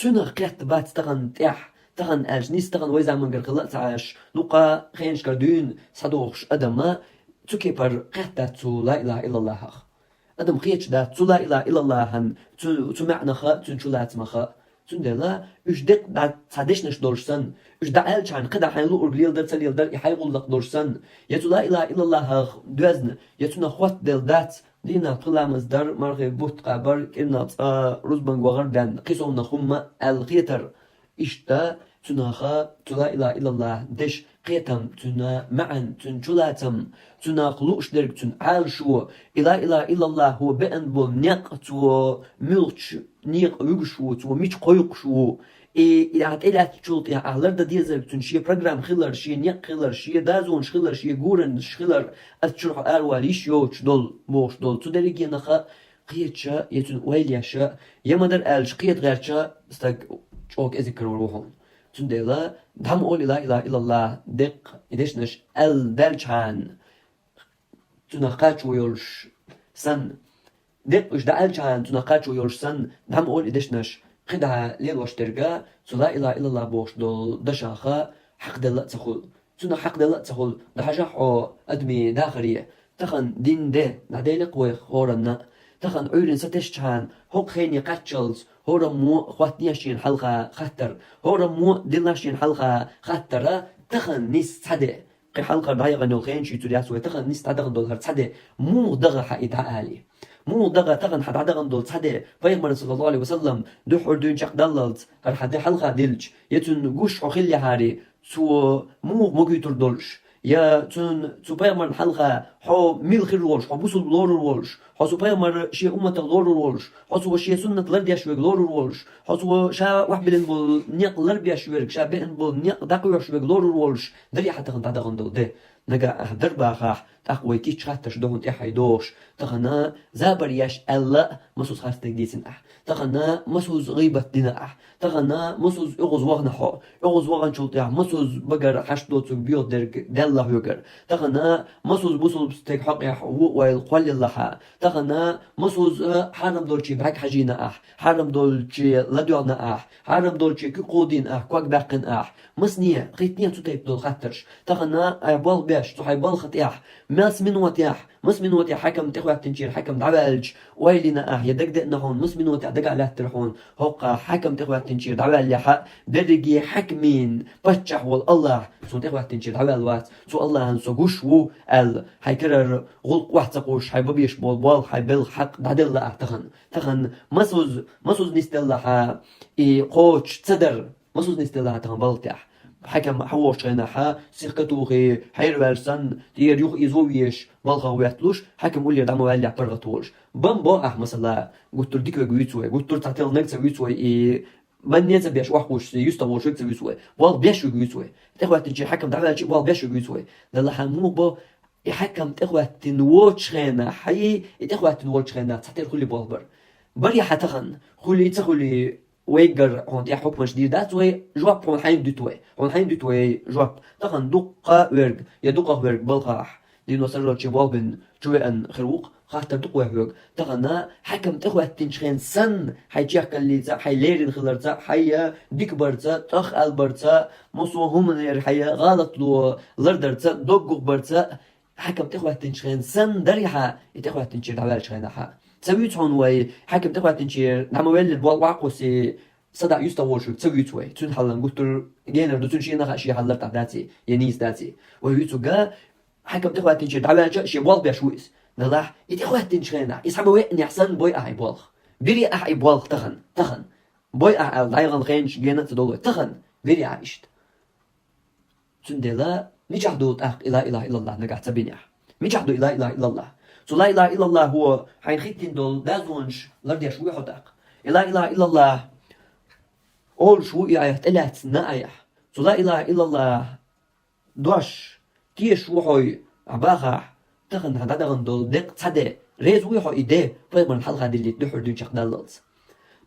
سنة قيت بات تغن تيح تغن ألج نيس تغن ويزا من قرقلا تعاش نوقا خينش كردون صدوخش أدم تكي بر قيت تو لا إله إلا الله أدم خيتش دا تو لا إله إلا الله هن تو معنى خا تو شلات مخا تندلا أجدق دا تصدقنش دورسن أجدع ألج عن قدر حين لو أرجليل در تليل در يحيقول لك دورسن يتو لا إله إلا الله دوزن يتو نخوت دل دات دينا قلامز در مرغي بوت قابر كنا رزبان وغردان قيسون نخم الخيتر إشتا تناخا تلا إله إلا الله دش قيتم تنا معا تنشلاتم تنا قلوش درك تن عالشو إله إلا الله هو بأن بول نيق تو ملش نيق يغشو تو ميش قيقشو يعني إلى تشوت يعني أهلر ده ديزر تنشي برنامج خلر شيء نيق خلر شيء دازون خلر شيء جورن خلر أتشرح أرواليش يوش دول موش دول تدريجي نخا قيتشا يتون ويلياشا يمدر ألش قيت غيرشا استق شوك أذكر وروحهم تندلا دهم أول لا إله إلا الله دق إديشنش دلشان تناقش ويرش سن دق إيش دلشان تناقش ويرش سن دهم أول إديشنش قدها ليل واشترقا لا إله إلا الله بوش دول دشاخا حق دلت تخل تنا حق دلت تخل دحجحو أدمي داخرية تخن دين ده نعديلق ويخورنا تخن عيرن ستشتان هوك خيني قاتشلز هورا مو خواتنياشين حلقة خطر هورا مو دلناشين حلقة خطرة تخن نيس تحدي قي حلقة دايغة نوخين شي ترياسوي تخن نيس تحدغن دول هر تحدي مو دغة حقيدها آلي مو دغة تغن حد عدغن دول تحدي بيغمر صلى الله عليه وسلم دو حردون شاق دللت هر حد حلقة دلج يتون قوش وخلي هاري سو مو موكيتر دولش يا تون بيغمر حلقة حو ميل خير ولش حو بوسل لور ولش حو بيغمر شي أمة لور ولش حو شي سنة لرديا شويق لور ولش حو شا واحد بلن بول نيق لربيا شويق شا بين بول نيق داقوا شويق لور ولش دري حتى غن تعدغن دول ده نجا أهدر باخح تقوي تيش خاتش دون تحي دوش تغنا زابر ياش ألا مسوس خاستك ديسن تغنا مسوس غيبة دينا تغنا مسوس إغوز وغنا حو إغوز وغن شلط مسوس بقر حش دوتك بيوت درك دالله يقر تغنا مسوس بوصل بستك حق هو والقول الله تغنا مسوس حرم دولشي بعك حجينا حرم دولشي لديونا حرم دولشي كقودين كواك باقن مسنية خيتنية تتيب دول خاترش تغنا عبال بيش تحي بالخطيح مس من وتيح مس من وتيح حكم تخوي تنشير حكم دعوالج ويلنا يدق دقنا هون مس من وتيح دق على ترحون هوقا حكم تخوي تنشير دعوال حق درجي حكمين بتشح والله سو تخوي تنشير دعوال وات سو الله هنسو قش و ال هيكرر غلق واحد تقوش هيببيش بول هيبل حق دعدل لا تخن مسوز نستلها قوش تصدر مسوز نستلها تخن بلتح حكم حوش غناحا سيقتوغي حيرولسن دير يوخ إزويش بالغا وياتلوش حكم ولي دعمو والي برغتوش بمبو مثلا قلت ديك ويتوي قلت تعتل نكس ويتوي من نيزا بيش وحوش يستوش ويكس ويتوي وال بيش ويتوي تخوة تنجي حكم دعوة شي وال بيش ويتوي دلها مو بو يحكم تخوة تنوش غناحا تخوة تنوش غناحا تعتل خلي بالبر بري حتخن خلي تخلي ويجر هون تيا حكم جديد دات وي جواب هون حين دوتوي جواب تخن دقة ورق يدقة ورق بالقاح دينو سرر شبابن جوي ان خروق خاطر دقة ورق تخنا حكم تخوة تنشخين سن حيجيك اللي تا حيليرين خلرتا حيا ديك برتا تخ البرتا مصو هم نير حيا غلط لو لردرتا دقق برتا حكم تخوة تنشخين سن دريحة تخوة تنشير على شخينها تسويتون وي حكم تخوة تنشير نعمل الواقوسي صدق يستوش تسويتوي تون حلن قلت جينر دو تنشي نخ شي حلرت داتي ينيس داتي ويتوجا حكم تخوة تنشير على شي بول بيشويس نلاح يتخوة تنشينا يسحبوا إني أحسن بوي أحي بولخ بيري أحي بولخ تخن بوي أحي دايغن خينش جينا تدولو تخن بيري عايشت تندلا ميجحدو تأخ إلا إله إلا الله نقع تبينيح ميجحدو إلا إله إلا الله سو لا إله إلا الله هو حين خيتين دول دازونش لردي شوي حتاق إلا إله إلا الله أول شوي آيات إلات نايح سو لا إله إلا الله دوش تيش وحوي عباخح تخن هدادغن دول دق تصدق ريز ويحو إيديه بيغمر الحلقة دي اللي دحر دون شاق داللز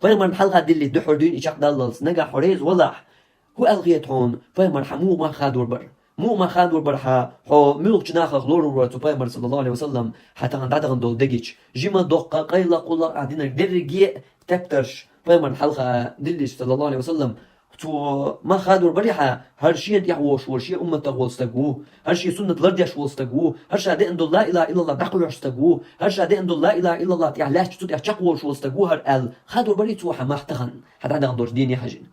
بيغمر الحلقة دي اللي دحر دون إشاق داللز نقع حريز والله هو ألغيت هون بيغمر حمو ما خاد وربر مو ما خاد وربرها حو ملوك جناخ غلور ورتو بيغمر صلى الله عليه وسلم حتى هدادغن دول دقيش جيما دقا قيلا قولا عدينا درجي تبترش بيمر حلقة دلش صلى الله عليه وسلم تو ما خادور بريحة هرشي انت يحوش ورشي أمة تغوستقو هرشي سنة لرد يشوستقو هرشي عدي اندو لا إله إلا الله دقو يشتقو هرشي عدي اندو لا إله إلا الله تيعلاش تتوت يحشقو شوستقو هر خادور بري توحا ما احتغن حتى عدي غندور ديني حاجن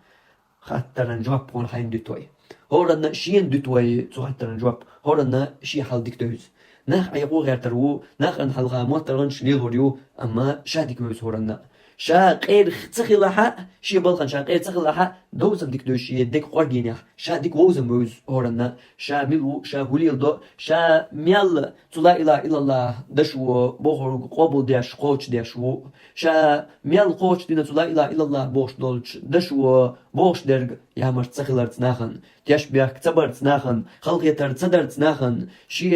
خاطر نجواب بون حين دوتوي هورنا شين دوتوي تو حتى نجواب هورنا شي حال ديكتوز ناخ ايقو غير ترو ناخ ان حلقة موترنش ليغوريو اما شادي كويس هورنا شا غير تخلها شي بلخن شا غير تخلها دوزم ديك دوشي ديك قرجينيا شا ديك وزم بوز هورنا شا ميلو شا هوليل دو شا ميال لا اله الا الله دشو بوخر قبول داش قوش داشو شا ميال قوش دينا لا اله الا الله بوش دولش دشو بوش درج يا مر تخلر تناخن تياش بياك تبر تناخن خلق يتر تصدر تناخن شي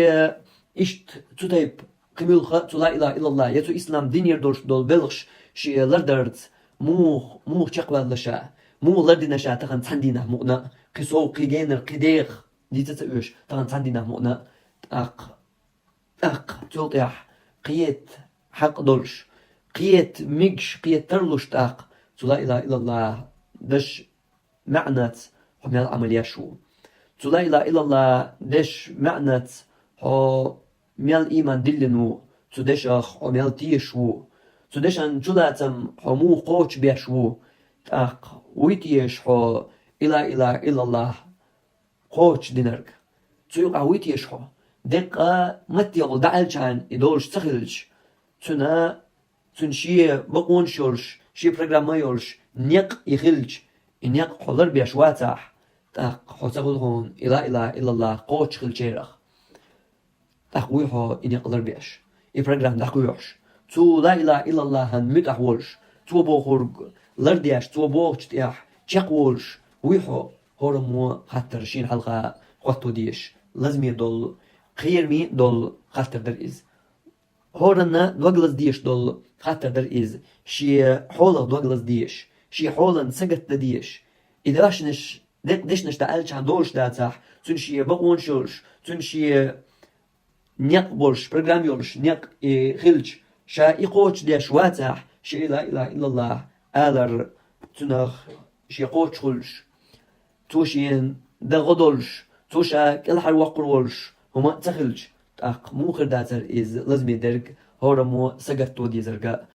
اشت تتيب كميل خ لا اله الا الله يتو اسلام دين يردوش دول بلغش شي لردرت مو شقبل لشا مو لردنا شا تخن تندينا مؤنا قصو قيجينر قديخ دي تتأوش تخن تندينا مؤنا اق تلطيح قيت حق دولش قيت ميجش قيت ترلوش تاق لا اله الا الله دش معنى حمل العملية شو لا اله الا الله دش معنى هو ميال ايمان دلنو تدش حمل تيشو تدشان جلاتم حمو قوش بيشو تاق ويتيش حو إلا الله قوش دينرك تيوقع ويتيش حو دقا متيغل دعالشان إدولش تخلش تنا تنشي بقون شورش شي برنامج يورش نيق يخلش نيق حضر بيشواتح تاق حو تقولون إلا الله قوش خلشيرخ تاق ويحو إنيق قدر بيش برنامج دقويوش تو لا إله إلا الله هن متأحولش تو بوخورج لردياش تو بوخش تياح تشقولش ويحو هرمو خاطر شين حلقة قطو ديش لازم يدل خير مي دل خاطر در إز هورنا دوغلس ديش دل خاطر در إز شي حولة دوغلس ديش شي حولة سجت ديش إذا أشنش دشنش تعالش عن دولش داتح تنشي بقون شورش تنشي نيق بولش برنامج يورش نيق خلش شا إيقوش ديش واتح شي لا إله إلا الله آلر تنخ شي قوش خلش توشين دا غدولش توشا كل حر وقرولش هما تخلش تاق مو خرداتر إز لازم يدرك هورمو سقط تو دي زرقاء